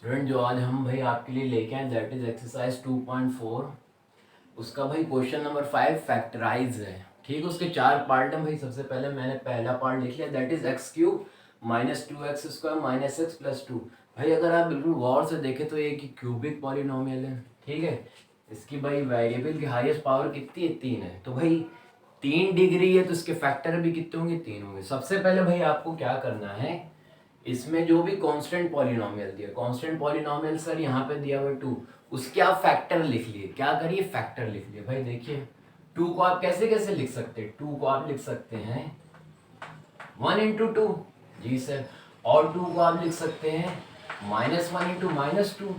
Student जो आज हम भाई आपके लिए लेके आए दैट इज एक्सरसाइज 2.4। उसका भाई क्वेश्चन नंबर 5 फैक्टराइज है। ठीक है, उसके 4 पार्ट हैं भाई। सबसे पहले मैंने पहला पार्ट लिख लिया that is x cube minus 2x² minus x plus 2। भाई अगर आप बिल्कुल गौर से देखें तो ये एक क्यूबिक पॉलिनोमियल है। ठीक है, इसकी भाई वेरिएबल की हाईएस्ट पावर कितनी है? 3 है। तो भाई 3 डिग्री है तो इसके फैक्टर भी कितने होंगे? 3 होंगे। सबसे पहले भाई आपको क्या करना है, इसमें जो भी कांस्टेंट पॉलिनोमियल दिया, कांस्टेंट पॉलिनोमियल सर यहाँ पे दिया हुआ 2, उसके आप फैक्टर लिख लिए। क्या करिए? फैक्टर लिख लिए। भाई देखिए 2 को आप कैसे कैसे लिख सकते हैं? 2 को आप लिख सकते हैं 1 इंटू टू। जी सर। और 2 को आप लिख सकते हैं -1 इंटू -2।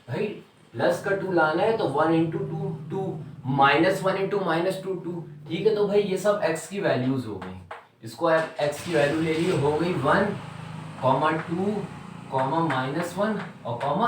भाई प्लस का 2 लाना है तो 1 इंटू टू टू, -1 इंटू -2 2। ठीक है, तो भाई ये सब x की वैल्यूज हो गई। इसको आप x की वैल्यू ले लिए, हो गई 1 कॉमा 2 कॉमा -1 और कॉमा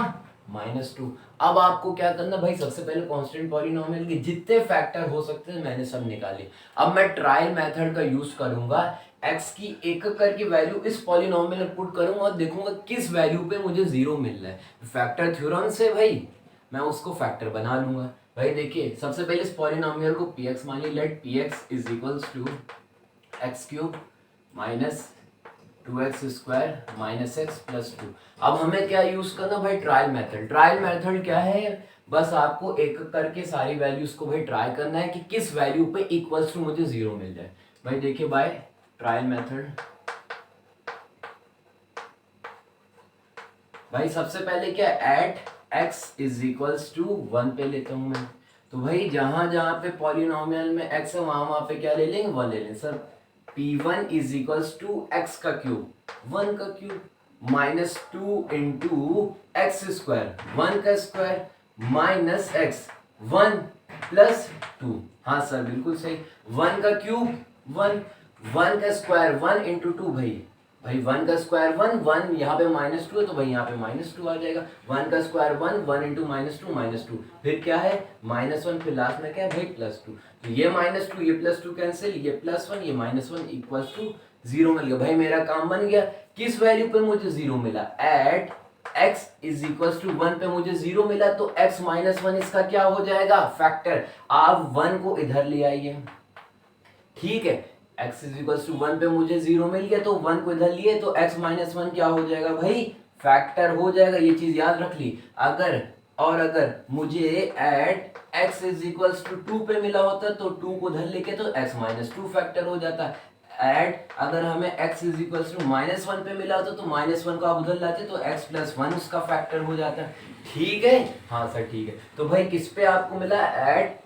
-2। अब आपको क्या करना भाई, सबसे पहले कांस्टेंट पॉलिनोमियल के जितने फैक्टर हो सकते हैं मैंने सब निकाले। अब मैं ट्रायल मेथड का यूज करूंगा, x की एक एक करके वैल्यू इस पॉलिनोमियल में पुट करूंगा और देखूंगा किस वैल्यू पे मुझे 0 मिल रहा है। फैक्टर थ्योरम से भाई मैं उसको फैक्टर बना लूंगा। भाई देखिए सबसे पहले इस पॉलिनोमियल को px मानिए, let px is equals to x cube minus 2x² minus x plus 2। अब हमें क्या यूज करना भाई? Trial method. ट्रायल मेथड क्या है? बस आपको एक एक करके सारी वैल्यूज को भाई ट्राई करना है कि किस वैल्यू पे इक्वल्स टू मुझे 0 मिल जाए। भाई देखिए बाय ट्रायल मेथड, भाई सबसे पहले क्या, at x is equals to 1 पे लेता हूं मैं। तो भाई जहां जहां पे पॉलिनोमियल में x है वहां वहां पे क्या ले लेंगे? 1 ले लेंगे sir. p1 is equals to x का क्यूब 1 का cube minus 2 into x square 1 का स्क्वायर माइनस एक्स 1 प्लस 2। हाँ सर बिल्कुल सही। 1 का क्यूब 1, 1 का स्क्वायर 1 इंटू 2। भाई 1 का स्क्वायर 1, 1 यहाँ पे -2 है तो भाई यहाँ पे -2 आ जाएगा। 1 का स्क्वायर 1, 1 इंटू -2 फिर क्या है? -1, फिर लास्ट में क्या है भाई? +2। तो ये -2 ये +2 कैंसिल, ये +1 ये -1 इक्वल्स टू 0 मिल गया। भाई मेरा काम बन गया। किस वैल्यू पे मुझे 0 मिला? At x is equals to 1 पे मुझे 0 मिला तो x -1 इसका क्या हो जाएगा? फैक्टर। आप 1 को इधर ले आइए। ठीक है, x इज इक्वल टू 1 पे मुझे 0 मिल गया तो 1 को इधर लिए तो x -1 क्या हो जाएगा भाई? फैक्टर हो जाएगा। ये चीज याद रख ली। अगर मुझे at x is equal to 2 पे मिला होता तो 2 को इधर लेके तो x -2 फैक्टर हो जाता। एट अगर हमें x इज इक्वल टू -1 पे मिला होता तो -1 को आप उधर लाते तो x प्लस 1 उसका फैक्टर हो जाता। ठीक है, हाँ सर ठीक है। तो भाई किस पे आपको मिला? At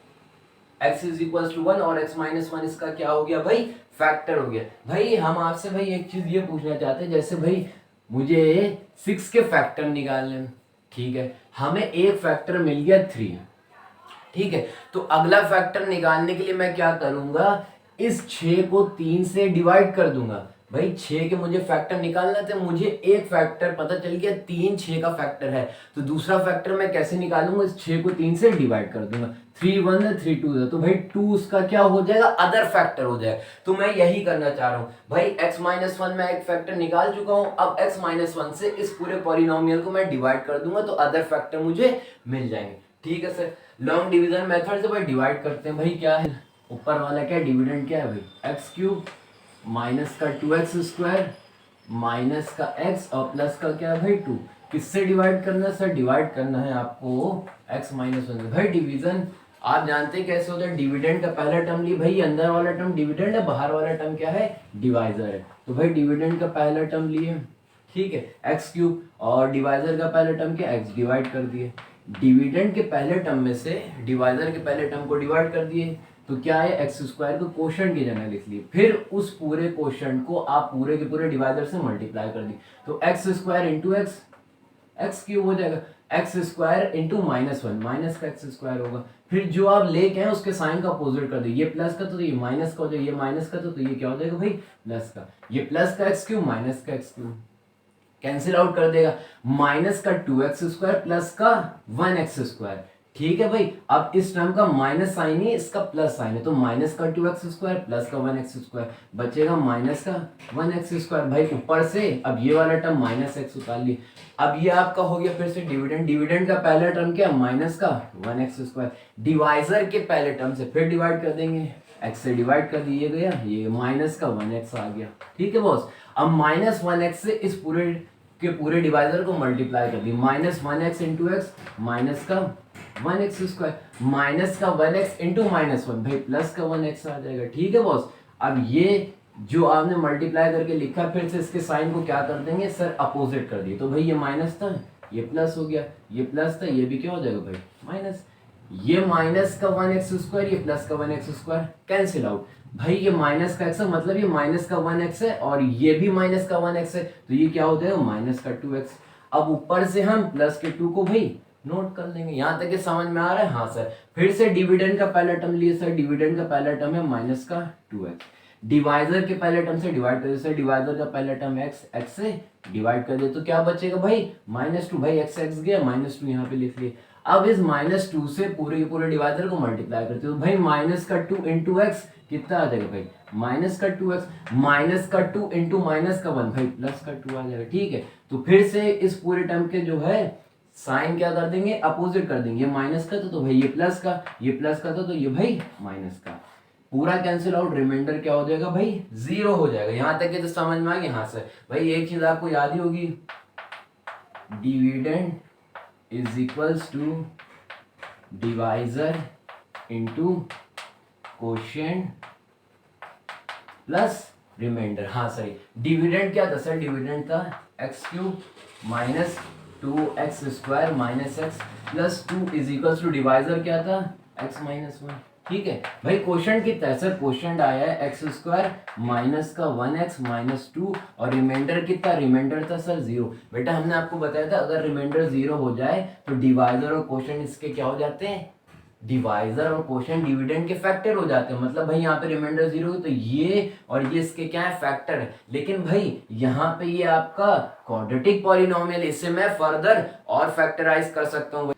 x is equal to 1 और x -1 इसका क्या हो गया भाई? फैक्टर हो गया। भाई हम आपसे भाई एक चीज ये पूछना चाहते हैं, जैसे भाई मुझे 6 के फैक्टर निकालने। ठीक है, हमें एक फैक्टर मिल गया 3। ठीक है, तो अगला फैक्टर निकालने के लिए मैं क्या करूंगा? इस 6 को 3 से डिवाइड कर दूंगा। भाई 6 के मुझे फैक्टर निकालना था, मुझे एक फैक्टर पता चल गया 3 6 का फैक्टर है। तो दूसरा फैक्टर मैं कैसे निकालूंगा? इस 6 को 3 से डिवाइड कर दूंगा। 3 1 है 3 2 है तो भाई 2 उसका क्या हो जाएगा? अदर फैक्टर हो जाएगा। तो मैं यही करना चाह रहा हूं भाई। x -1 में एक फैक्टर निकाल चुका हूं, अब x -1 से इस पूरे पॉलिनोमियल को मैं डिवाइड कर दूंगा तो अदर फैक्टर मुझे मिल जाएंगे। ठीक है सर। लॉन्ग डिवीजन मेथड से भाई डिवाइड करते हैं। भाई क्या है ऊपर वाला? क्या डिविडेंड क्या है भाई? एक्स क्यूब माइनस का 2x² माइनस का x और प्लस का क्या है भाई 2। किससे डिवाइड करना है सर? डिवाइड करना है आपको x -1। भाई डिवीजन आप जानते हैं कैसे होता है। डिविडेंड का पहला टर्म लिए भाई, अंदर वाला टर्म डिविडेंड है, बाहर वाला टर्म क्या है? डिवाइजर है। तो भाई डिविडेंड का पहला टर्म लिए, ठीक है, एक्स क्यूब, और डिवाइजर का पहला टर्म क्या? एक्स, डिवाइड कर दिए। डिविडेंड के पहले टर्म में से डिवाइजर के पहले टर्म को डिवाइड कर दिए तो क्या है? x² को क्वोशंट की जगह लिख लिए। फिर उस पूरे क्वोशंट को आप पूरे के पूरे डिवाइजर से मल्टीप्लाई कर दिए तो x² into x, x cube हो जाएगा। x² इंटू -1 माइनस का x² होगा। फिर जो आप लेके हैं उसके साइन का अपोजिट कर दिए। ये प्लस का तो ये माइनस का हो जाएगा, ये माइनस का तो ये क्या हो जाएगा भाई? प्लस का। ये प्लस का x क्यूब माइनस का x क्यूब कैंसिल आउट कर देगा। माइनस का 2x² प्लस का 1x²। ठीक है भाई। अब इस टर्म का माइनस साइन है, इसका प्लस साइन है, तो माइनस का 2x² प्लस का 1x² बचेगा माइनस का 1x²। भाई ऊपर से अब ये वाला टर्म माइनस एक्स उतार लिए। अब ये आपका हो गया फिर से डिविडेंड। डिविडेंड का पहला टर्म क्या, माइनस का 1x²। डिवाइजर के पहले टर्म से फिर डिवाइड कर देंगे, x से डिवाइड कर दिए गया, ये माइनस का 1x आ गया। ठीक है बॉस। अब माइनस 1x से इस पूरे के पूरे डिवाइजर को मल्टीप्लाई कर दी, minus 1x into X minus का 1x² माइनस का 1x इंटू माइनस 1 भाई प्लस का 1x आ जाएगा। ठीक है बॉस। अब ये जो आपने मल्टीप्लाई करके लिखा, फिर से इसके साइन को क्या कर देंगे सर, अपोजिट कर दिए। तो भाई ये माइनस था, ये प्लस हो गया, ये प्लस था, ये भी क्या हो जाएगा भाई माइनस। ये माइनस का 1x², ये प्लस का 1x² कैंसिल आउट। भाई ये माइनस का x है, मतलब ये माइनस का 1x है, और ये भी माइनस का 1x है, तो ये क्या हो जाएगा माइनस का 2x। अब ऊपर से हम प्लस के 2 को भाई नोट कर लेंगे। यहाँ तक ये समझ में आ रहा है? हाँ सर। फिर से डिविडेंड का पहला टर्म लिए सर, डिविडेंड का पहला टर्म है माइनस का 2x। डिवाइजर के पहले टर्म से डिवाइड कर दे सर, डिवाइजर का पहला टर्म x से डिवाइड कर दे तो क्या बचेगा भाई -2। भाई x गया, -2 यहाँ पे लिख लिए। अब इस -2 से पूरे के पूरे डिवाइजर को मल्टीप्लाई करते हो, भाई माइनस का 2 इंटू एक्स कितना आ जाएगा भाई माइनस का 2x, माइनस का 2 इंटू माइनस का 1 भाई प्लस का 2 आ जाएगा। ठीक है, तो फिर से इस पूरे टर्म के जो है साइन क्या कर देंगे, अपोजिट कर देंगे। ये माइनस का था तो भाई ये प्लस का, ये प्लस का था तो ये भाई माइनस का, पूरा कैंसिल आउट, रिमाइंडर क्या हो जाएगा भाई 0 हो जाएगा। यहां तक के तो समझ में आ गया? हाँ सर। भाई एक चीज आपको याद ही होगी, dividend is equals to divisor into quotient plus remainder. हाँ सही। डिविडेंड क्या था सर, डिविडेंड था x³ minus 2x² minus x plus 2 is equals to divisor क्या था x माइनस 1। ठीक है भाई। क्वेश्चन कितना है सर, क्वेश्चन आया है x² माइनस का 1x माइनस 2 और रिमाइंडर कितना, रिमाइंडर था सर 0। बेटा हमने आपको बताया था अगर रिमाइंडर 0 हो जाए तो डिवाइजर और क्वेश्चन इसके क्या हो जाते हैं, डिवाइजर और क्वोशिएंट डिविडेंड के फैक्टर हो जाते हैं। मतलब भाई यहाँ पे रिमाइंडर 0 है तो ये और ये इसके क्या है, फैक्टर है। लेकिन भाई यहाँ पे ये आपका क्वाड्रेटिक पॉलिनोमियल, इससे मैं फर्दर और फैक्टराइज कर सकता हूँ।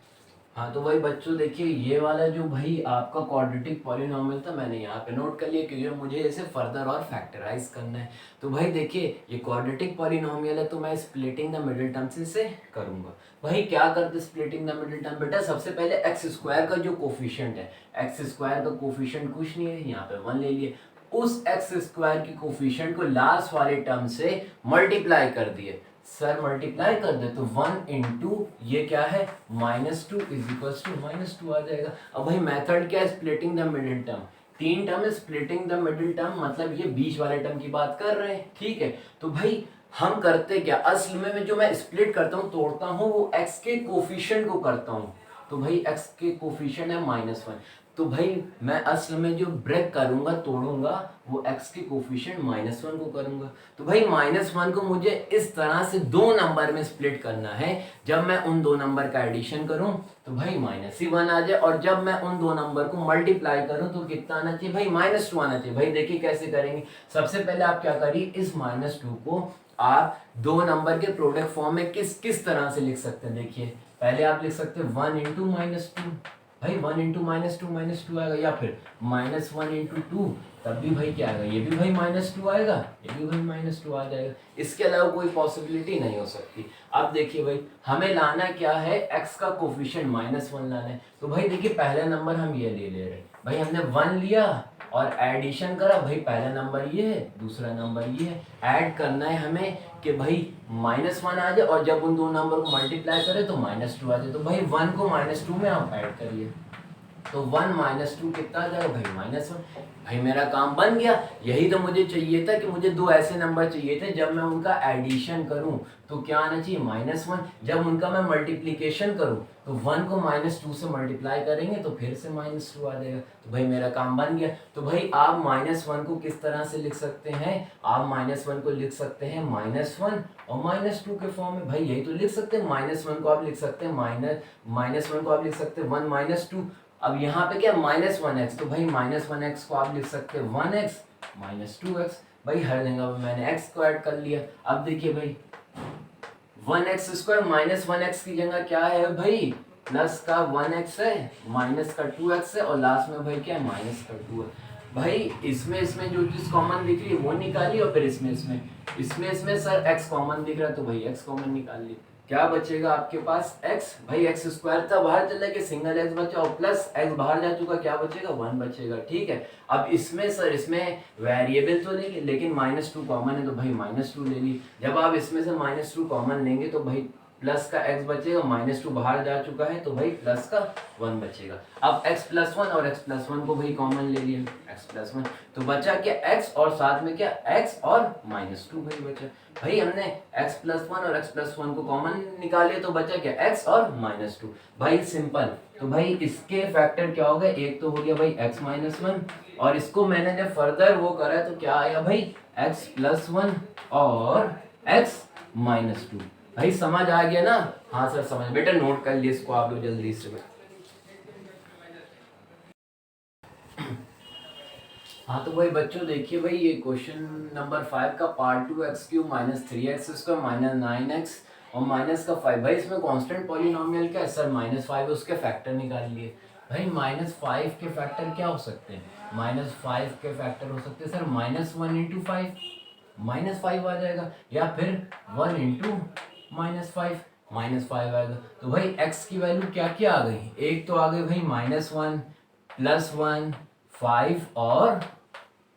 हाँ तो भाई बच्चों देखिए, ये वाला जो भाई आपका क्वाड्रेटिक पॉलिनोमियल था मैंने यहाँ पे नोट कर लिया, क्योंकि मुझे इसे फर्दर और फैक्टराइज करना है। तो भाई देखिए ये क्वाड्रेटिक पॉलिनोमियल है, तो मैं स्प्लिटिंग द मिडिल टर्म से इसे करूंगा। भाई क्या करते स्प्लिटिंग द मिडिल टर्म, बेटा सबसे पहले x² का जो कोफिशिएंट है, x² का कोफिशिएंट कुछ नहीं है, यहाँ पे 1 ले लिए, उस x² की कोफिशिएंट को लास्ट वाले टर्म से मल्टीप्लाई कर दिए। सर मल्टीप्लाई कर दे तो 1 इंटू ये क्या है -2 इज इक्वल्स टू -2 आ जाएगा। अब भाई मेथड क्या है, splitting the middle term. 3 term है, स्प्लिटिंग द मिडिल टर्म मतलब ये बीच वाले टर्म की बात कर रहे हैं। ठीक है, तो भाई हम करते क्या, असल में जो मैं स्प्लिट करता हूँ, तोड़ता हूँ, वो x के कोफिशिएंट को करता हूँ। तो भाई x के कोफिशिएंट है -1, तो भाई मैं असल में जो ब्रेक करूंगा, तोड़ूंगा, वो x के कोफिशिएंट -1 को करूंगा। तो भाई -1 को मुझे इस तरह से 2 नंबर में स्प्लिट करना है। जब मैं उन 2 नंबर का एडिशन करूं तो भाई -1 आ जाए, और जब मैं उन 2 नंबर को मल्टीप्लाई करूं तो कितना आना चाहिए भाई -2 आना चाहिए। भाई देखिए कैसे करेंगे, सबसे पहले आप क्या करिए, इस -2 को आप 2 नंबर के प्रोडक्ट फॉर्म में किस तरह से लिख सकते हैं। देखिए पहले आप लिख सकते हैं 1 इंटू -2, भाई 1 इंटू -2 आएगा, या फिर -1 इंटू 2, तब भी भाई क्या आएगा, ये भी भाई -2 आएगा, ये भी भाई -2 आ जाएगा। इसके अलावा कोई पॉसिबिलिटी नहीं हो सकती। अब देखिए भाई हमें लाना क्या है, x का कोफिशिएंट -1 लाना है। तो भाई देखिए पहला नंबर हम ये ले रहे हैं, भाई हमने 1 लिया और एडिशन करा, भाई पहला नंबर ये है, दूसरा नंबर ये है, ऐड करना है हमें कि भाई -1 आ जाए, और जब उन 2 नंबर को मल्टीप्लाई करें तो -2 आ जाए। तो भाई 1 को -2 में आप ऐड करिए, तो 1 -2 कितना आ जाएगा भाई -1। भाई मेरा काम बन गया। यही तो मुझे चाहिए था कि मुझे 2 ऐसे नंबर चाहिए थे जब मैं उनका एडिशन करूं तो क्या आना चाहिए -1, जब उनका मैं मल्टीप्लिकेशन करूं तो 1 को -2 से मल्टीप्लाई करेंगे तो फिर से -2 आ जाएगा। तो भाई मेरा काम बन गया। तो भाई आप -1 को किस तरह से लिख सकते हैं, आप -1 को लिख सकते हैं -1 और -2 के फॉर्म में। भाई यही तो लिख सकते हैं, -1 को आप लिख सकते हैं -1 को आप लिख सकते हैं 1 -2। अब यहाँ पे क्या -1x, तो भाई -1x को आप लिख सकते हैं 1x -2x। भाई हर जगह पे मैंने x को ऐड कर लिया। अब देखिए भाई 1x² -1x की जगह क्या है भाई प्लस का 1x है, माइनस का 2x है, और लास्ट में भाई क्या है, माइनस का 2 है। भाई इसमें जो चीज कॉमन दिख रही है वो निकाली, और फिर इसमें सर x कॉमन दिख रहा है, तो भाई x कॉमन निकाल ली। क्या बचेगा आपके पास, x, भाई x स्क्वायर था बाहर चला गया, सिंगल x बचा, और प्लस x बाहर जा चुका, क्या बचेगा, 1 बचेगा। ठीक है, अब इसमें वेरिएबल तो लेंगे, लेकिन -2 कॉमन है, तो भाई -2 ले ली। जब आप इसमें से -2 कॉमन लेंगे तो भाई प्लस का x बचेगा, -2 बाहर जा चुका है, तो भाई प्लस का 1 बचेगा। अब x+1 और x+1 को भाई कॉमन ले लिया, x+1, तो बचा क्या, x और साथ में क्या, x और -2 भाई बचा। भाई हमने x+1 और x+1 को कॉमन निकाले, तो बचा क्या, x और -2। भाई सिंपल, तो भाई इसके फैक्टर क्या हो गए, एक तो हो गया भाई x-1, और इसको मैंने जब फर्दर वो करा है तो क्या आया भाई, x+1 और x-2। भाई समझ आ गया ना, हाँ सर समझ, बेटा नोट कर लिए इसको आप लोग जल्दी से। हाँ तो भाई बच्चों देखिए, भाई ये क्वेश्चन नंबर 5 का पार्ट 2, x³ - 3x² - 9x और माइनस का 5। भाई इसमें कांस्टेंट पॉलिनोमियल क्या है सर, -5, उसके फैक्टर निकाल लिए। भाई -5 के फैक्टर क्या हो सकते हैं, -5 के फैक्टर हो सकते हैं सर -1 × 5, -5 आ जाएगा, या फिर 1 × -5 आएगा। तो भाई x की वैल्यू क्या क्या आ गई, एक तो आ गई भाई -1, +1, 5 और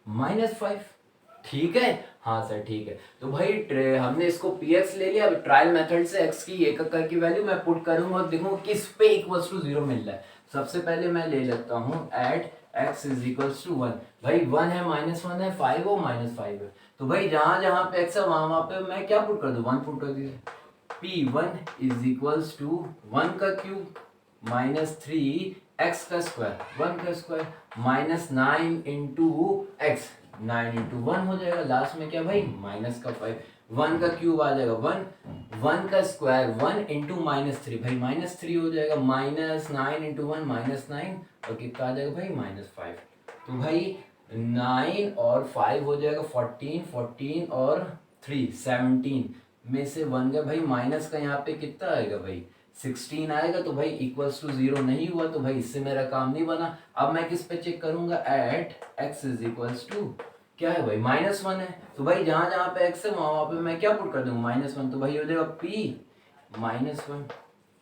-5। ठीक है, हाँ सर ठीक है। तो भाई हमने इसको px ले लिया। अब ट्रायल मेथड से x की एक एक की वैल्यू मैं पुट करूंगा और देखूंगा किस पे = 0 मिल रहा है। सबसे पहले मैं ले लेता हूँ एट x = 1। भाई 1 है, -1 है, 5 हो, -5 है। तो भाई जहां जहां पे x है वहां पे मैं क्या पुट कर दूं, 1 पुट कर दीजिए। p1 = 1 का क्यूब -3x का स्क्वायर, 1 का स्क्वायर, -9 × x, 9 × 1 हो जाएगा, लास्ट में क्या भाई, माइनस का 5, 1 का क्यूब आ जाएगा 1 का स्क्वायर, 1 × -3, भाई -3 हो जाएगा, -9 × 1 -9, और कितना आ जाएगा भाई, -5। तो भाई 9 और 5 हो जाएगा 14, 14 और 3 17 में से 1 गया भाई, माइनस का यहाँ पे कितना आएगा भाई, 16 आएगा। तो भाई = 0 नहीं हुआ, तो भाई इससे मेरा काम नहीं बना। अब मैं किस पे चेक करूंगा, एट x = क्या है भाई, -1 है। तो भाई जहां जहां पे x है वहां पे मैं क्या पुट कर दूंगा, -1, तो भाई हो जाएगा p -1।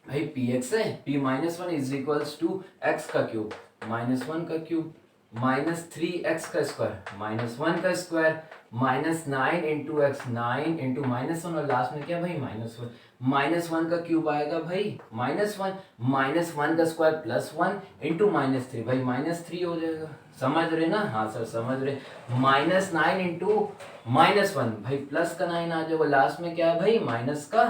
भाई px है, p -1 = x का क्यूब -1 का क्यूब -3x का स्क्वायर -1 का स्क्वायर -9 × x, 9 × -1, और लास्ट में क्या भाई, -1 -1 का क्यूब आएगा भाई -1 का स्क्वायर +1 × -3, भाई -3 हो जाएगा। समझ रहे ना, हाँ सर समझ रहे। -9 × -1, भाई प्लस का 9 आ जाएगा, लास्ट में क्या है भाई, माइनस का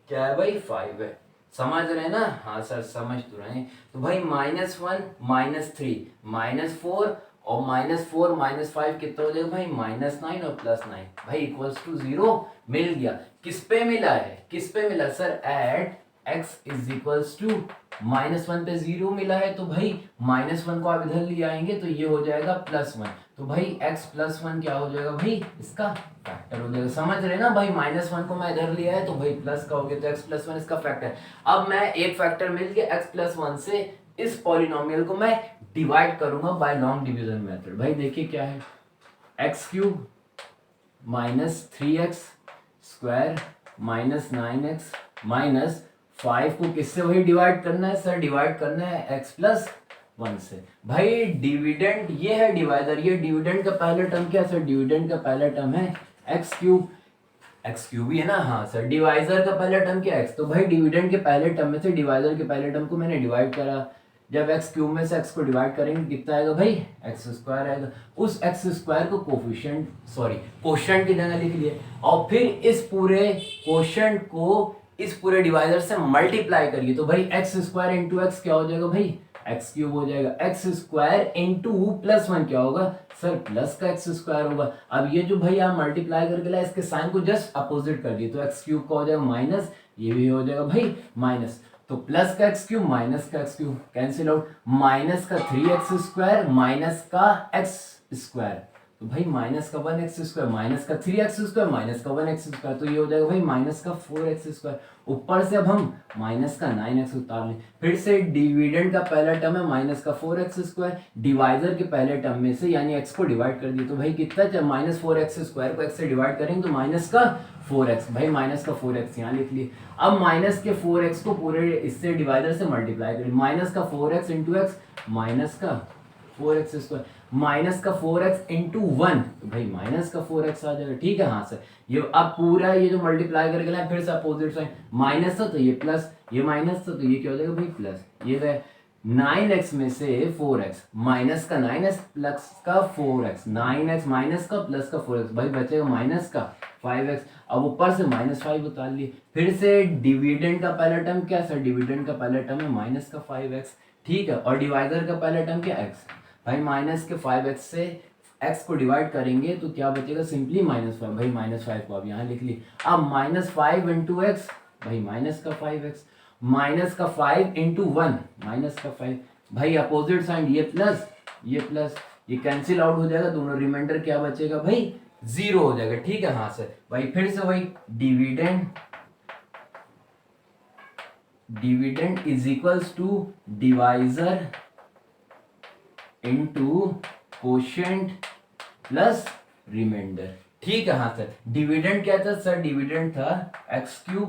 क्या है भाई, 5 है। समझ रहे हैं ना, हाँ सर समझ तो रहे हैं। तो भाई -1 -3 -4 और -4 -5 कितना हो जाएगा भाई, -9 और +9, भाई = 0 मिल गया। किस पे मिला है, किस पे मिला सर, एट x = -1 पे 0 मिला है। तो भाई -1 को आप इधर ले आएंगे तो ये हो जाएगा +1, तो भाई x+1 क्या हो जाएगा भाई, इसका फैक्टर हो जाएगा। समझ रहे ना भाई, -1 को मैं इधर लिया है तो भाई प्लस का हो गया, तो x+1 इसका फैक्टर। अब मैं एक फैक्टर मिल गया x+1 से, इस पॉलिनोमियल को मैं डिवाइड करूंगा बाय लॉन्ग डिवीजन मेथड। भाई देखिए क्या है, x³ -3x स्क्वायर -9x -5 को किससे वही डिवाइड करना है सर, डिवाइड करना है x+1 से। भाई डिविडेंड ये है डिवाइडर, ये डिविडेंड का पहला टर्म क्या है सर, डिविडेंड का पहला टर्म है x³ ही है ना, हाँ सर। डिवाइजर का पहला टर्म क्या है x, तो भाई डिविडेंड के पहले टर्म में से डिवाइजर के पहले टर्म को मैंने डिवाइड करा। जब x³ में से x को डिवाइड करेंगे कितना आएगा भाई, x² आएगा। उस x² को कोशेंट की जगह लिख लिए, और फिर इस पूरे कोशेंट को इस पूरे डिवाइजर से मल्टीप्लाई करिए, तो भाई x² × x क्या हो जाएगा भाई, x³ हो जाएगा। x² × +1 क्या होगा सर, प्लस का x² होगा। अब ये जो भाई आप मल्टीप्लाई करके लाए, इसके साइन को जस्ट अपोजिट कर दिए, तो x³ का हो जाएगा माइनस, ये भी हो जाएगा भाई माइनस, तो प्लस का x³ माइनस का x³ कैंसिल आउट, माइनस का 3x² माइनस का x², तो भाई माइनस का 1x² माइनस का 3x² माइनस का 1x², तो ये हो जाएगा भाई माइनस का 4x²। ऊपर से अब हम माइनस का 9x उतार लें। फिर से डिविडेंड का पहला टर्म है माइनस का 4x², डिवाइजर के पहले टर्म में से यानी x को डिवाइड कर दिए, तो भाई कितना, जब माइनस 4x² को x से डिवाइड करेंगे तो माइनस का 4x, भाई माइनस का 4x यहाँ लिख लिए। अब माइनस के 4x को पूरे इससे डिवाइडर से मल्टीप्लाई करें, माइनस का 4x इंटू एक्स माइनस का 4x², माइनस का 4x इंटू 1, तो भाई माइनस का 4x आ जाएगा। ठीक है, हाँ सर। ये अब पूरा ये जो मल्टीप्लाई करके लाए, फिर से अपोजिट साइन, माइनस था तो ये प्लस, ये माइनस था तो ये क्या हो जाएगा भाई प्लस। ये गए 9x में से 4x, माइनस का 9x प्लस का 4x, 9x माइनस का प्लस का 4x, भाई बचेगा माइनस का 5x। अब ऊपर से -5 उतार लिए। फिर से डिविडेंड का पहला टर्म क्या सर, डिविडेंड का पहला टर्म है माइनस का 5x, ठीक है, और डिवाइजर का पहला टर्म क्या x, भाई माइनस के 5x से x को डिवाइड करेंगे तो क्या बचेगा, सिंपली -5, भाई -5 को आप यहाँ लिख लिए। अब -5 इंटू एक्स, भाई माइनस का 5x, माइनस का 5 इंटू 1 माइनस का 5, भाई अपोजिट साइन, ये प्लस ये कैंसिल आउट हो जाएगा, दोनों रिमाइंडर क्या बचेगा भाई 0 हो जाएगा। ठीक है, हाँ सर। भाई फिर से वही dividend is equals to divisor into quotient plus remainder. ठीक है, हाँ सर। डिविडेंड क्या था सर, डिविडेंड था x³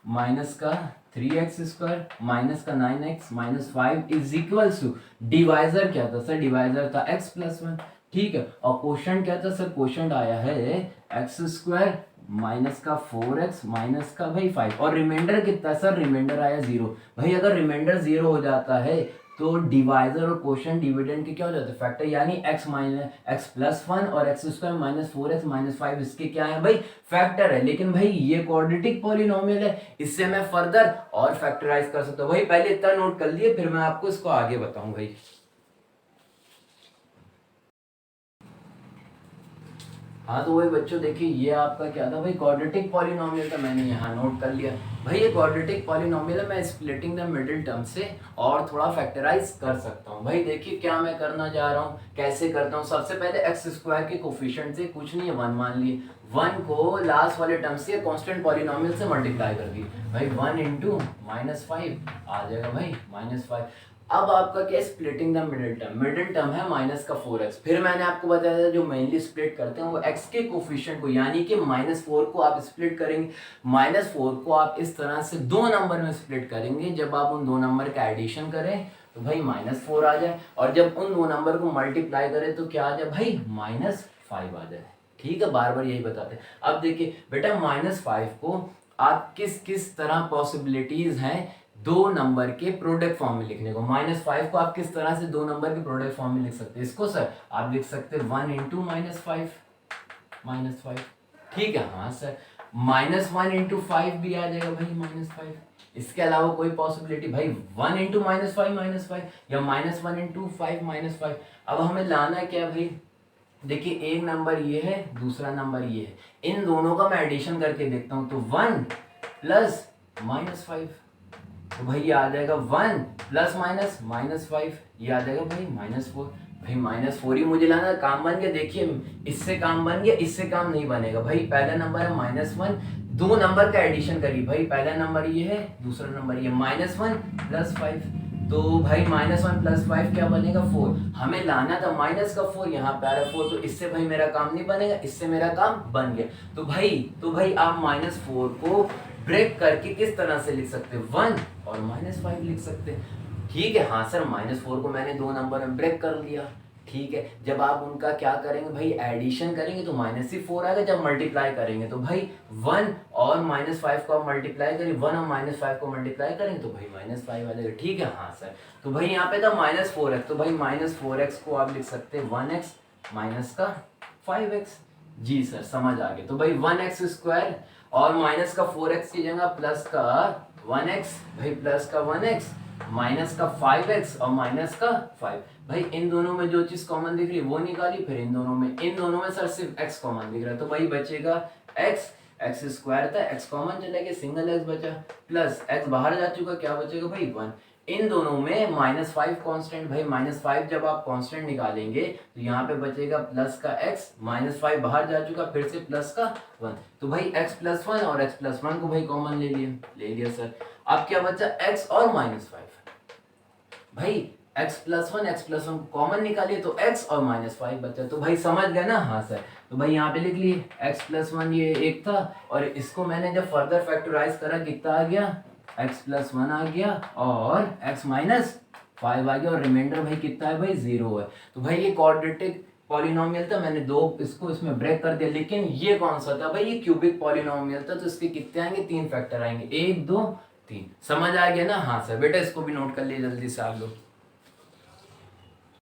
माइनस का 3x² माइनस का 9x minus 5 is equals to, divisor क्या था सर, डिवाइजर था x प्लस 1, ठीक है, और कोशेंट क्या था सर, कोशेंट आया है x² माइनस का 4x माइनस का भाई 5, और रिमाइंडर कितना सर, रिमाइंडर आया 0। भाई अगर रिमाइंडर 0 हो जाता है तो डिवाइजर और कोशेंट डिविडेंड के क्या हो जाते हैं, फैक्टर, यानी x प्लस 1 और x² माइनस 4x माइनस 5 इसके क्या है भाई, फैक्टर है। लेकिन भाई ये क्वाड्रेटिक पॉलिनोमियल है, इससे मैं फर्दर और फैक्टराइज कर सकता हूँ। भाई पहले इतना नोट कर लिए, फिर मैं आपको इसको आगे बताऊं भाई। हाँ तो वही बच्चों देखिए, ये आपका क्या था भाई, क्वाड्रेटिक पॉलिनोमियल था, मैंने यहाँ नोट कर लिया। भाई ये क्वाड्रेटिक पॉलिनोमियल है, मैं स्प्लिटिंग द मिडिल टर्म से और थोड़ा फैक्टराइज कर सकता हूँ। भाई देखिए क्या मैं करना जा रहा हूँ, कैसे करता हूँ। सबसे पहले x² के कोफिशिएंट से, कुछ नहीं है 1 मान लिए, 1 को लास्ट वाले टर्म से कांस्टेंट पॉलिनोमियल से मल्टीप्लाई कर दी, भाई 1 इंटू -5 आ जाएगा भाई -5। अब आपका क्या, स्प्लिटिंग द मिडिल टर्म है माइनस का 4x। फिर मैंने आपको बताया था जो मेनली स्प्लिट करते हैं वो x के कोफिशिएंट को, यानी कि -4 को आप स्प्लिट करेंगे, -4 को आप इस तरह से 2 नंबर में स्प्लिट करेंगे, जब आप उन 2 नंबर का एडिशन करें तो भाई -4 आ जाए, और जब उन 2 नंबर को मल्टीप्लाई करें तो क्या आ जाए भाई -5 आ जाए। ठीक है, बार बार यही बताते हैं। अब देखिए बेटा -5 को आप किस किस तरह पॉसिबिलिटीज हैं 2 नंबर के प्रोडक्ट फॉर्म में लिखने को। -5 को आप किस तरह से 2 नंबर के प्रोडक्ट फॉर्म में लिख सकते हैं, इसको सर आप लिख सकते हैं 1 इंटू -5, ठीक है, हाँ सर। -1 इंटू 5 भी आ जाएगा भाई -5। इसके अलावा कोई पॉसिबिलिटी, भाई 1 इंटू -5 या -1 इंटू 5 -5। अब हमें लाना क्या है भाई, देखिए एक नंबर ये है, दूसरा नंबर ये है, इन दोनों का मैं एडिशन करके देखता हूं, तो 1 प्लस -5, तो भाई ये आ जाएगा 1 प्लस -5, ये आ जाएगा भाई -4। भाई -4 ही मुझे लाना, काम बन गया। देखिए इससे काम बन गया, इससे काम नहीं बनेगा। भाई पहला नंबर है -1, 2 नंबर का एडिशन करिए, भाई पहला नंबर ये है, दूसरा नंबर ये, -1 प्लस 5, तो भाई -1 प्लस 5 क्या बनेगा 4। हमें लाना था माइनस का 4, यहाँ पे आ रहा है 4, तो इससे भाई मेरा काम नहीं बनेगा, इससे मेरा काम बन गया। तो भाई आप -4 को ब्रेक करके किस तरह से लिख सकते हैं, 1 और -5 लिख सकते हैं। ठीक है, हाँ सर, -4 को मैंने 2 नंबर में ब्रेक कर लिया। ठीक है, जब आप उनका क्या करेंगे भाई, एडिशन करेंगे तो -4 आएगा, जब मल्टीप्लाई करेंगे तो भाई 1 और -5 को आप मल्टीप्लाई करेंगे, 1 और -5 को मल्टीप्लाई करेंगे तो भाई -5 आ जाएगा। ठीक है, हाँ सर। तो भाई यहाँ पे था -4x, तो भाई -4x को आप लिख सकते हैं 1x माइनस का 5x। जी सर, समझ आ गया। तो भाई 1x² और माइनस का 4x की जगह प्लस का 1x, भाई प्लस का 1x माइनस का 5x और माइनस का 5। भाई इन दोनों में जो चीज कॉमन दिख रही है वो निकाली, फिर इन दोनों में सर सिर्फ x कॉमन दिख रहा है, तो भाई बचेगा x² था, x कॉमन चला गया, सिंगल x बचा, प्लस x बाहर जा चुका, क्या बचेगा भाई 1 इन दोनों में -5 कांस्टेंट, भाई -5 जब आप कांस्टेंट निकालेंगे तो यहाँ पे बचेगा प्लस का x, -5 बाहर जा चुका, फिर से प्लस का 1, तो भाई x+1 और x+1 को भाई कॉमन ले लिया सर। अब क्या बचा, x और -5, भाई x+1 कॉमन निकालिए तो x और -5 बचा, तो भाई समझ गए ना। हाँ सर, तो भाई यहाँ पे लिख लिए x+1 ये एक था, और इसको मैंने जब फर्दर फैक्टराइज करा कितना आ गया, x+1 आ गया और x-5 आ गया, और रिमाइंडर भाई कितना है भाई 0 है। तो भाई ये क्वाड्रेटिक पॉलिनोमियल था, मैंने दो इसको इसमें ब्रेक कर दिया, लेकिन ये कौन सा था भाई, ये क्यूबिक पॉलिनोमियल था, तो इसके कितने आएंगे, 3 फैक्टर आएंगे, 1 2 3। समझ आ गया ना। हाँ सर, बेटा इसको भी नोट कर लिए जल्दी से आप लोग।